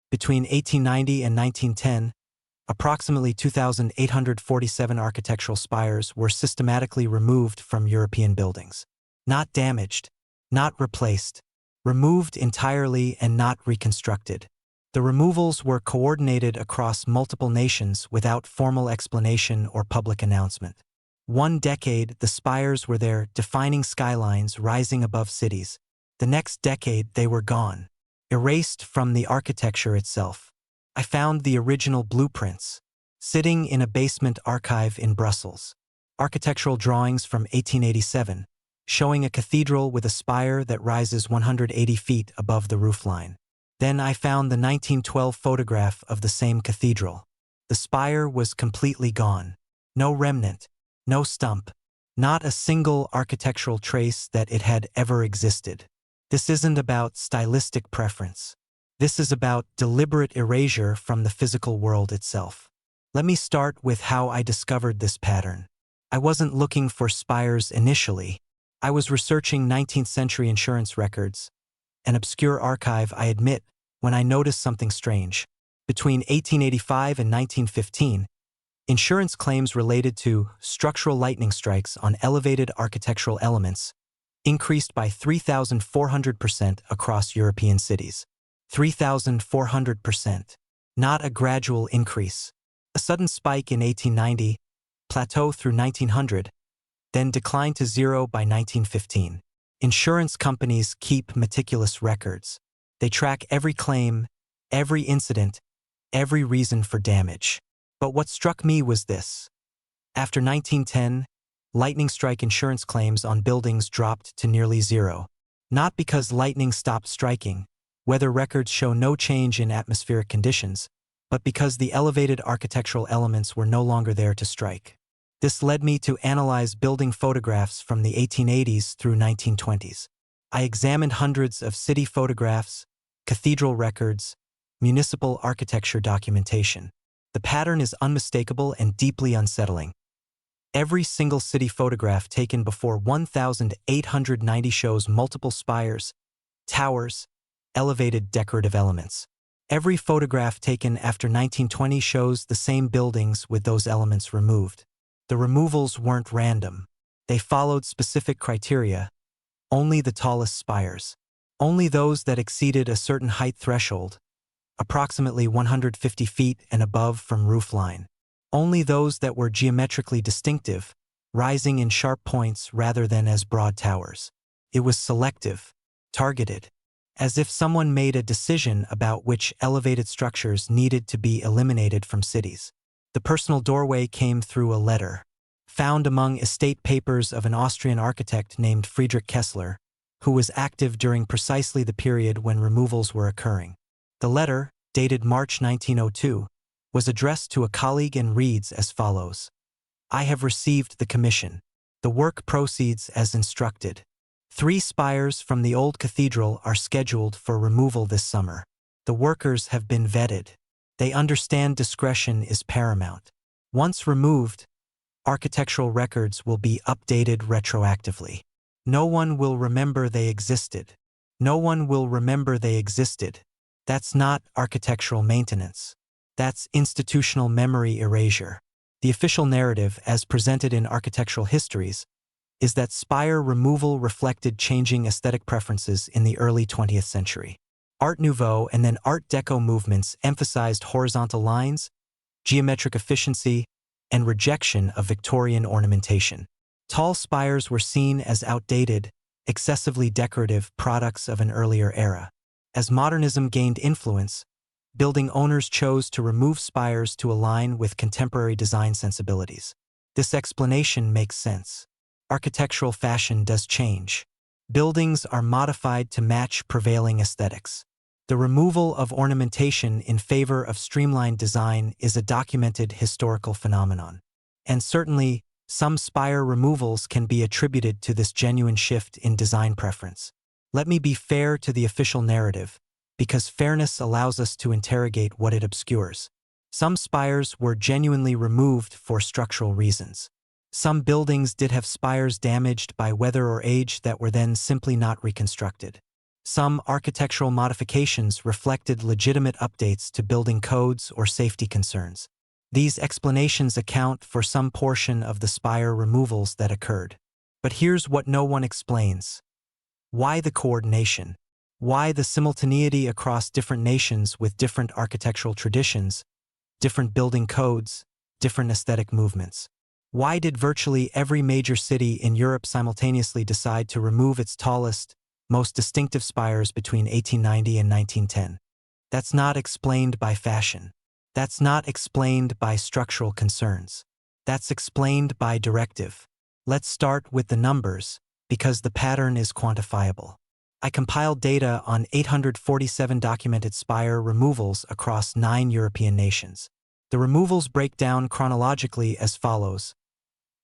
Between 1890 and 1910, approximately 2,847 architectural spires were systematically removed from European buildings. Not damaged, not replaced, removed entirely and not reconstructed. The removals were coordinated across multiple nations without formal explanation or public announcement. One decade, the spires were there, defining skylines rising above cities. The next decade, they were gone, erased from the architecture itself. I found the original blueprints, sitting in a basement archive in Brussels. Architectural drawings from 1887, showing a cathedral with a spire that rises 180 feet above the roofline. Then I found the 1912 photograph of the same cathedral. The spire was completely gone. No remnant, no stump, not a single architectural trace that it had ever existed. This isn't about stylistic preference. This is about deliberate erasure from the physical world itself. Let me start with how I discovered this pattern. I wasn't looking for spires initially. I was researching 19th century insurance records, an obscure archive, I admit, when I noticed something strange. Between 1885 and 1915, insurance claims related to structural lightning strikes on elevated architectural elements increased by 3,400% across European cities. 3,400%. Not a gradual increase. A sudden spike in 1890, plateau through 1900, then declined to zero by 1915. Insurance companies keep meticulous records. They track every claim, every incident, every reason for damage. But what struck me was this. After 1910, lightning strike insurance claims on buildings dropped to nearly zero. Not because lightning stopped striking, weather records show no change in atmospheric conditions, but because the elevated architectural elements were no longer there to strike. This led me to analyze building photographs from the 1880s through 1920s. I examined hundreds of city photographs, cathedral records, municipal architecture documentation. The pattern is unmistakable and deeply unsettling. Every single city photograph taken before 1890 shows multiple spires, towers, elevated decorative elements. Every photograph taken after 1920 shows the same buildings with those elements removed. The removals weren't random. They followed specific criteria. Only the tallest spires. Only those that exceeded a certain height threshold, approximately 150 feet and above from roofline. Only those that were geometrically distinctive, rising in sharp points rather than as broad towers. It was selective, targeted, as if someone made a decision about which elevated structures needed to be eliminated from cities. The personal doorway came through a letter, found among estate papers of an Austrian architect named Friedrich Kessler, who was active during precisely the period when removals were occurring. The letter, dated March 1902, was addressed to a colleague and reads as follows. I have received the commission. The work proceeds as instructed. 3 spires from the old cathedral are scheduled for removal this summer. The workers have been vetted. They understand discretion is paramount. Once removed, architectural records will be updated retroactively. No one will remember they existed. No one will remember they existed. That's not architectural maintenance. That's institutional memory erasure. The official narrative, as presented in architectural histories, is that spire removal reflected changing aesthetic preferences in the early 20th century. Art Nouveau and then Art Deco movements emphasized horizontal lines, geometric efficiency, and rejection of Victorian ornamentation. Tall spires were seen as outdated, excessively decorative products of an earlier era. As modernism gained influence, building owners chose to remove spires to align with contemporary design sensibilities. This explanation makes sense. Architectural fashion does change. Buildings are modified to match prevailing aesthetics. The removal of ornamentation in favor of streamlined design is a documented historical phenomenon. And certainly, some spire removals can be attributed to this genuine shift in design preference. Let me be fair to the official narrative, because fairness allows us to interrogate what it obscures. Some spires were genuinely removed for structural reasons. Some buildings did have spires damaged by weather or age that were then simply not reconstructed. Some architectural modifications reflected legitimate updates to building codes or safety concerns. These explanations account for some portion of the spire removals that occurred. But here's what no one explains. Why the coordination? Why the simultaneity across different nations with different architectural traditions, different building codes, different aesthetic movements? Why did virtually every major city in Europe simultaneously decide to remove its tallest, most distinctive spires between 1890 and 1910? That's not explained by fashion. That's not explained by structural concerns. That's explained by directive. Let's start with the numbers, because the pattern is quantifiable. I compiled data on 847 documented spire removals across 9 European nations. The removals break down chronologically as follows: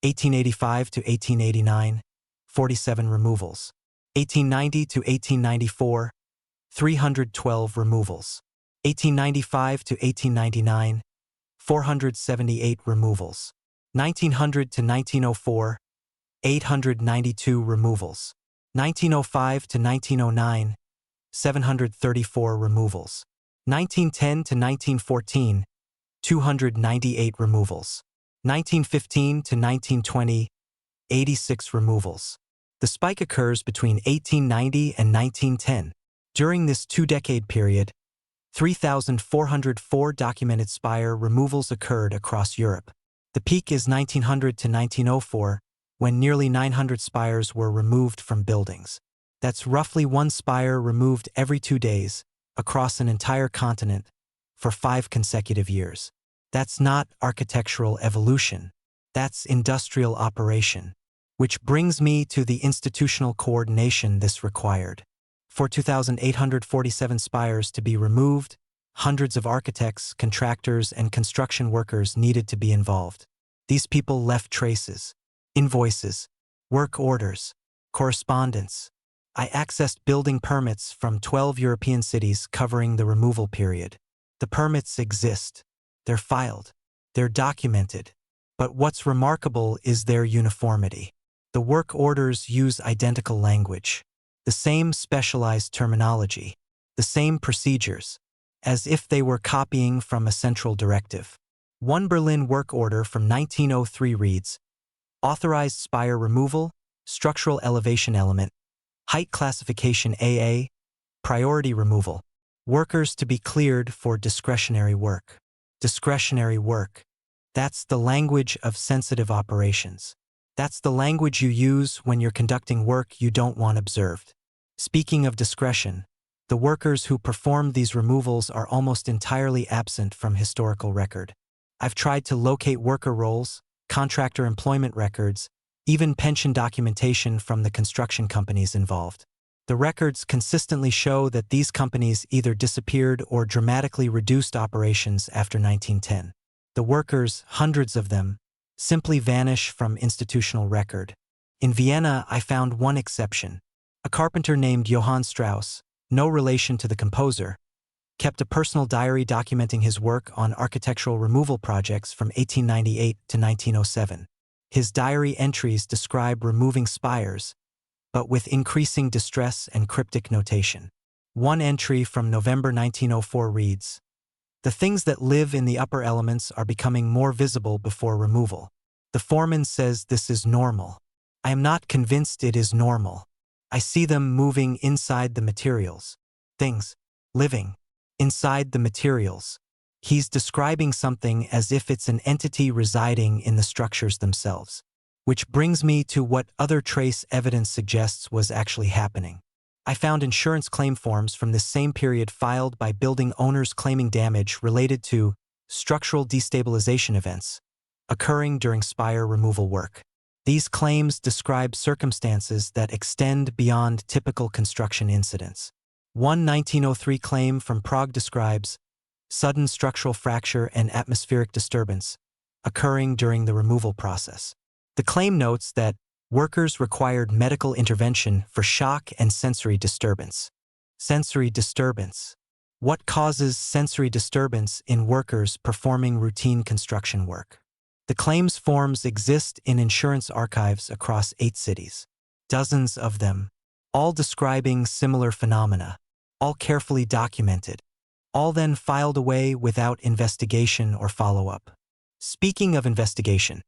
1885 to 1889, 47 removals. 1890 to 1894, 312 removals. 1895 to 1899, 478 removals. 1900 to 1904, 892 removals. 1905 to 1909, 734 removals. 1910 to 1914, 298 removals. 1915 to 1920, 86 removals. The spike occurs between 1890 and 1910. During this 2-decade period, 3,404 documented spire removals occurred across Europe. The peak is 1900 to 1904, when nearly 900 spires were removed from buildings. That's roughly one spire removed every 2 days, across an entire continent, for 5 consecutive years. That's not architectural evolution. That's industrial operation. Which brings me to the institutional coordination this required. For 2,847 spires to be removed, hundreds of architects, contractors, and construction workers needed to be involved. These people left traces, invoices, work orders, correspondence. I accessed building permits from 12 European cities covering the removal period. The permits exist. They're filed. They're documented. But what's remarkable is their uniformity. The work orders use identical language, the same specialized terminology, the same procedures, as if they were copying from a central directive. One Berlin work order from 1903 reads, authorized spire removal, structural elevation element, height classification AA, priority removal, workers to be cleared for discretionary work. Discretionary work. That's the language of sensitive operations. That's the language you use when you're conducting work you don't want observed. Speaking of discretion, the workers who performed these removals are almost entirely absent from historical record. I've tried to locate worker rolls, contractor employment records, even pension documentation from the construction companies involved. The records consistently show that these companies either disappeared or dramatically reduced operations after 1910. The workers, hundreds of them, simply vanish from institutional record. In Vienna, I found one exception. A carpenter named Johann Strauss, no relation to the composer, kept a personal diary documenting his work on architectural removal projects from 1898 to 1907. His diary entries describe removing spires, but with increasing distress and cryptic notation. One entry from November 1904 reads, "The things that live in the upper elements are becoming more visible before removal. The foreman says this is normal. I am not convinced it is normal. I see them moving inside the materials. Things, living, inside the materials." He's describing something as if it's an entity residing in the structures themselves. Which brings me to what other trace evidence suggests was actually happening. I found insurance claim forms from this same period filed by building owners claiming damage related to structural destabilization events occurring during spire removal work. These claims describe circumstances that extend beyond typical construction incidents. One 1903 claim from Prague describes sudden structural fracture and atmospheric disturbance occurring during the removal process. The claim notes that workers required medical intervention for shock and sensory disturbance. Sensory disturbance. What causes sensory disturbance in workers performing routine construction work? The claims forms exist in insurance archives across 8 cities. Dozens of them. all describing similar phenomena, all carefully documented, all then filed away without investigation or follow-up. Speaking of investigation,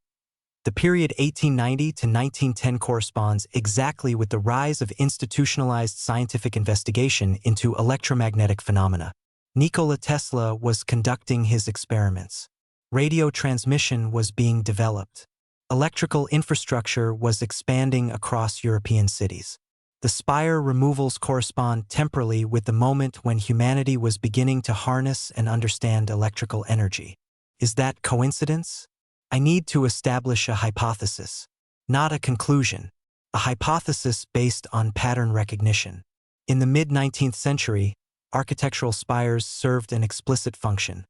the period 1890 to 1910 corresponds exactly with the rise of institutionalized scientific investigation into electromagnetic phenomena. Nikola Tesla was conducting his experiments. Radio transmission was being developed. Electrical infrastructure was expanding across European cities. The spire removals correspond temporally with the moment when humanity was beginning to harness and understand electrical energy. Is that coincidence? I need to establish a hypothesis, not a conclusion, a hypothesis based on pattern recognition. In the mid-19th century, architectural spires served an explicit function.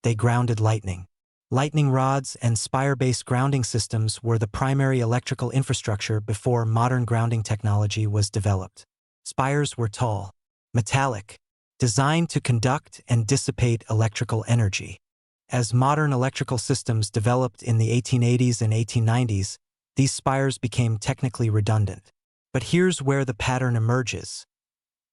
They grounded lightning. Lightning rods and spire-based grounding systems were the primary electrical infrastructure before modern grounding technology was developed. Spires were tall, metallic, designed to conduct and dissipate electrical energy. As modern electrical systems developed in the 1880s and 1890s, these spires became technically redundant. But here's where the pattern emerges.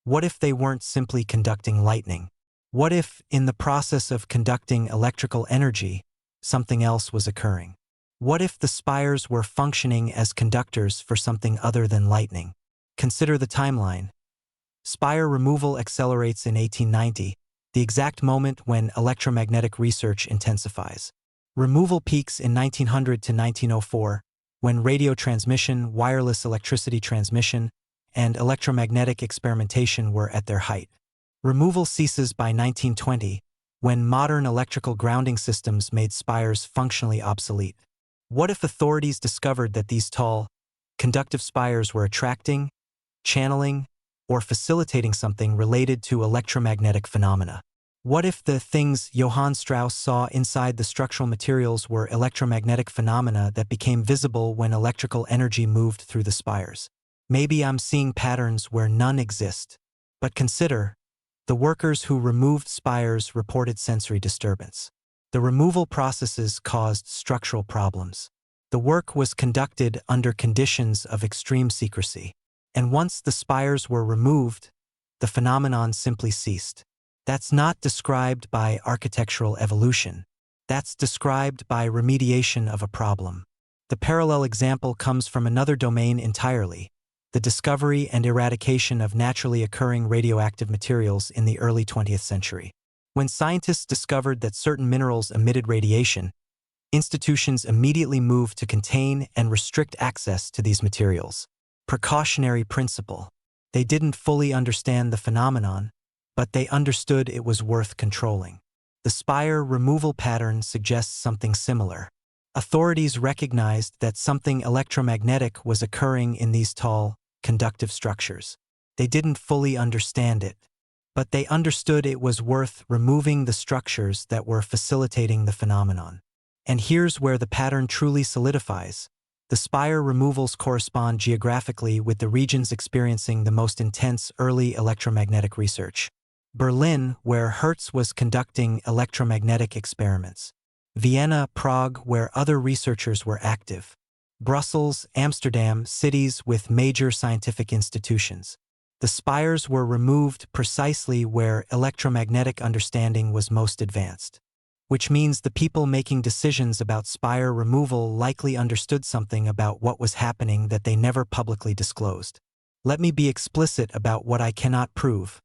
What if they weren't simply conducting lightning? What if, in the process of conducting electrical energy, something else was occurring? What if the spires were functioning as conductors for something other than lightning? Consider the timeline. Spire removal accelerates in 1890, the exact moment when electromagnetic research intensifies. Removal peaks in 1900 to 1904, when radio transmission, wireless electricity transmission, and electromagnetic experimentation were at their height. Removal ceases by 1920, when modern electrical grounding systems made spires functionally obsolete. What if authorities discovered that these tall, conductive spires were attracting, channeling, or facilitating something related to electromagnetic phenomena? What if the things Johann Strauss saw inside the structural materials were electromagnetic phenomena that became visible when electrical energy moved through the spires? Maybe I'm seeing patterns where none exist. But consider, the workers who removed spires reported sensory disturbance. The removal processes caused structural problems. The work was conducted under conditions of extreme secrecy. And once the spires were removed, the phenomenon simply ceased. That's not described by architectural evolution. That's described by remediation of a problem. The parallel example comes from another domain entirely, the discovery and eradication of naturally occurring radioactive materials in the early 20th century. When scientists discovered that certain minerals emitted radiation, institutions immediately moved to contain and restrict access to these materials. Precautionary principle. They didn't fully understand the phenomenon, but they understood it was worth controlling. The spire removal pattern suggests something similar. Authorities recognized that something electromagnetic was occurring in these tall, conductive structures. They didn't fully understand it, but they understood it was worth removing the structures that were facilitating the phenomenon. And here's where the pattern truly solidifies. The spire removals correspond geographically with the regions experiencing the most intense early electromagnetic research. Berlin, where Hertz was conducting electromagnetic experiments. Vienna, Prague, where other researchers were active. Brussels, Amsterdam, cities with major scientific institutions. The spires were removed precisely where electromagnetic understanding was most advanced. Which means the people making decisions about spire removal likely understood something about what was happening that they never publicly disclosed. Let me be explicit about what I cannot prove.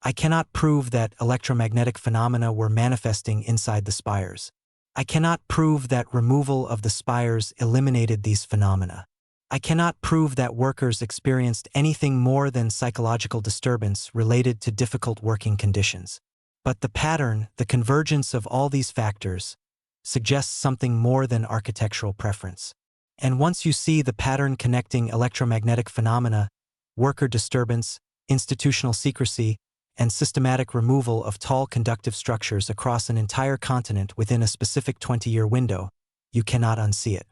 I cannot prove that electromagnetic phenomena were manifesting inside the spires. I cannot prove that removal of the spires eliminated these phenomena. I cannot prove that workers experienced anything more than psychological disturbance related to difficult working conditions. But the pattern, the convergence of all these factors, suggests something more than architectural preference. And once you see the pattern connecting electromagnetic phenomena, worker disturbance, institutional secrecy, and systematic removal of tall conductive structures across an entire continent within a specific 20-year window, you cannot unsee it.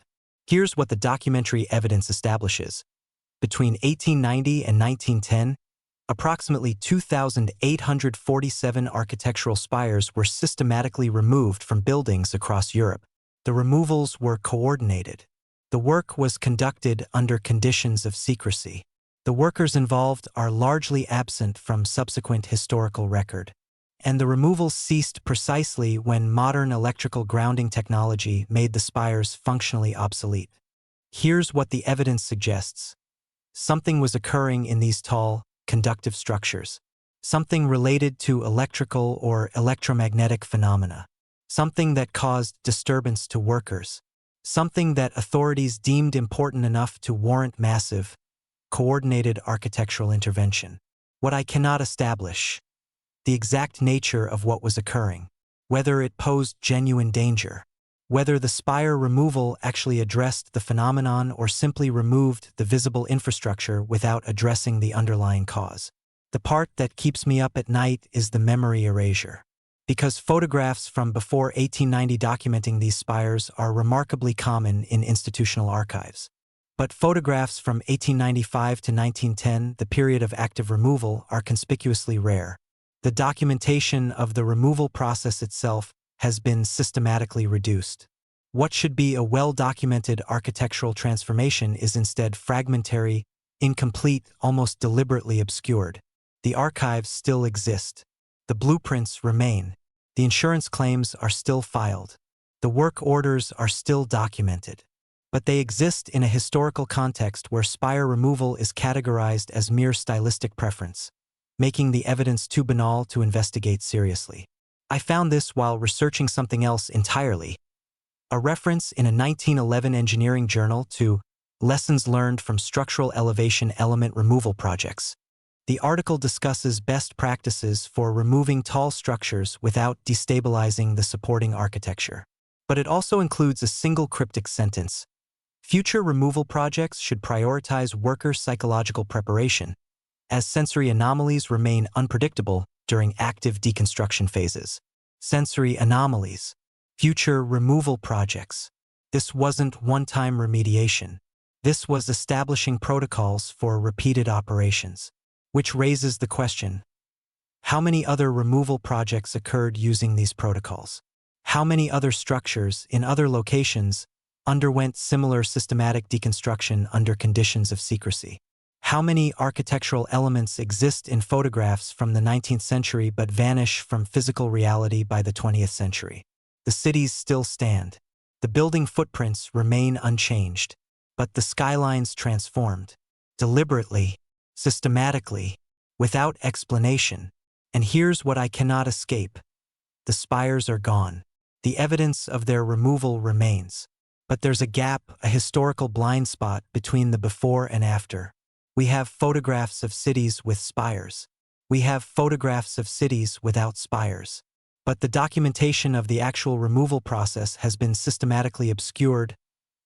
Here's what the documentary evidence establishes. Between 1890 and 1910, approximately 2,847 architectural spires were systematically removed from buildings across Europe. The removals were coordinated. The work was conducted under conditions of secrecy. The workers involved are largely absent from subsequent historical record, and the removal ceased precisely when modern electrical grounding technology made the spires functionally obsolete. Here's what the evidence suggests. Something was occurring in these tall, conductive structures. Something related to electrical or electromagnetic phenomena. Something that caused disturbance to workers. Something that authorities deemed important enough to warrant massive, coordinated architectural intervention. What I cannot establish: the exact nature of what was occurring, whether it posed genuine danger, whether the spire removal actually addressed the phenomenon or simply removed the visible infrastructure without addressing the underlying cause. The part that keeps me up at night is the memory erasure. Because photographs from before 1890 documenting these spires are remarkably common in institutional archives. But photographs from 1895 to 1910, the period of active removal, are conspicuously rare. The documentation of the removal process itself has been systematically reduced. What should be a well-documented architectural transformation is instead fragmentary, incomplete, almost deliberately obscured. The archives still exist. The blueprints remain. The insurance claims are still filed. The work orders are still documented. But they exist in a historical context where spire removal is categorized as mere stylistic preference, making the evidence too banal to investigate seriously. I found this while researching something else entirely: a reference in a 1911 engineering journal to lessons learned from structural elevation element removal projects. The article discusses best practices for removing tall structures without destabilizing the supporting architecture. But it also includes a single cryptic sentence: future removal projects should prioritize worker psychological preparation, as sensory anomalies remain unpredictable during active deconstruction phases. Sensory anomalies. Future removal projects. This wasn't one-time remediation. This was establishing protocols for repeated operations. Which raises the question: how many other removal projects occurred using these protocols? How many other structures in other locations underwent similar systematic deconstruction under conditions of secrecy? How many architectural elements exist in photographs from the 19th century but vanish from physical reality by the 20th century? The cities still stand. The building footprints remain unchanged, but the skylines transformed. Deliberately, systematically, without explanation. And here's what I cannot escape: the spires are gone. The evidence of their removal remains. But there's a gap, a historical blind spot between the before and after. We have photographs of cities with spires. We have photographs of cities without spires. But the documentation of the actual removal process has been systematically obscured,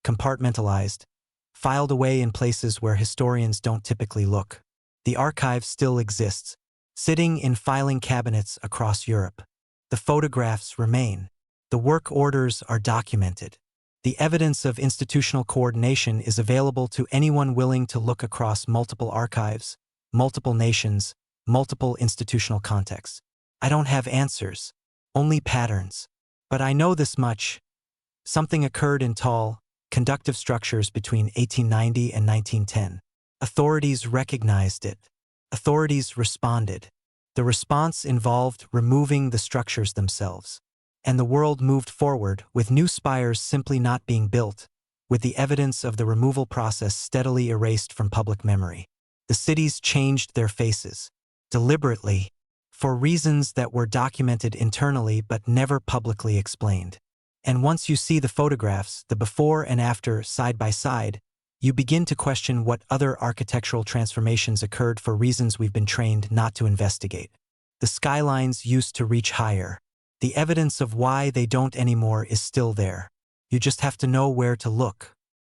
compartmentalized, filed away in places where historians don't typically look. The archive still exists, sitting in filing cabinets across Europe. The photographs remain. The work orders are documented. The evidence of institutional coordination is available to anyone willing to look across multiple archives, multiple nations, multiple institutional contexts. I don't have answers, only patterns. But I know this much: something occurred in tall, conductive structures between 1890 and 1910. Authorities recognized it. Authorities responded. The response involved removing the structures themselves. And the world moved forward, with new spires simply not being built, with the evidence of the removal process steadily erased from public memory. The cities changed their faces, deliberately, for reasons that were documented internally but never publicly explained. And once you see the photographs, the before and after, side by side, you begin to question what other architectural transformations occurred for reasons we've been trained not to investigate. The skylines used to reach higher. The evidence of why they don't anymore is still there. You just have to know where to look.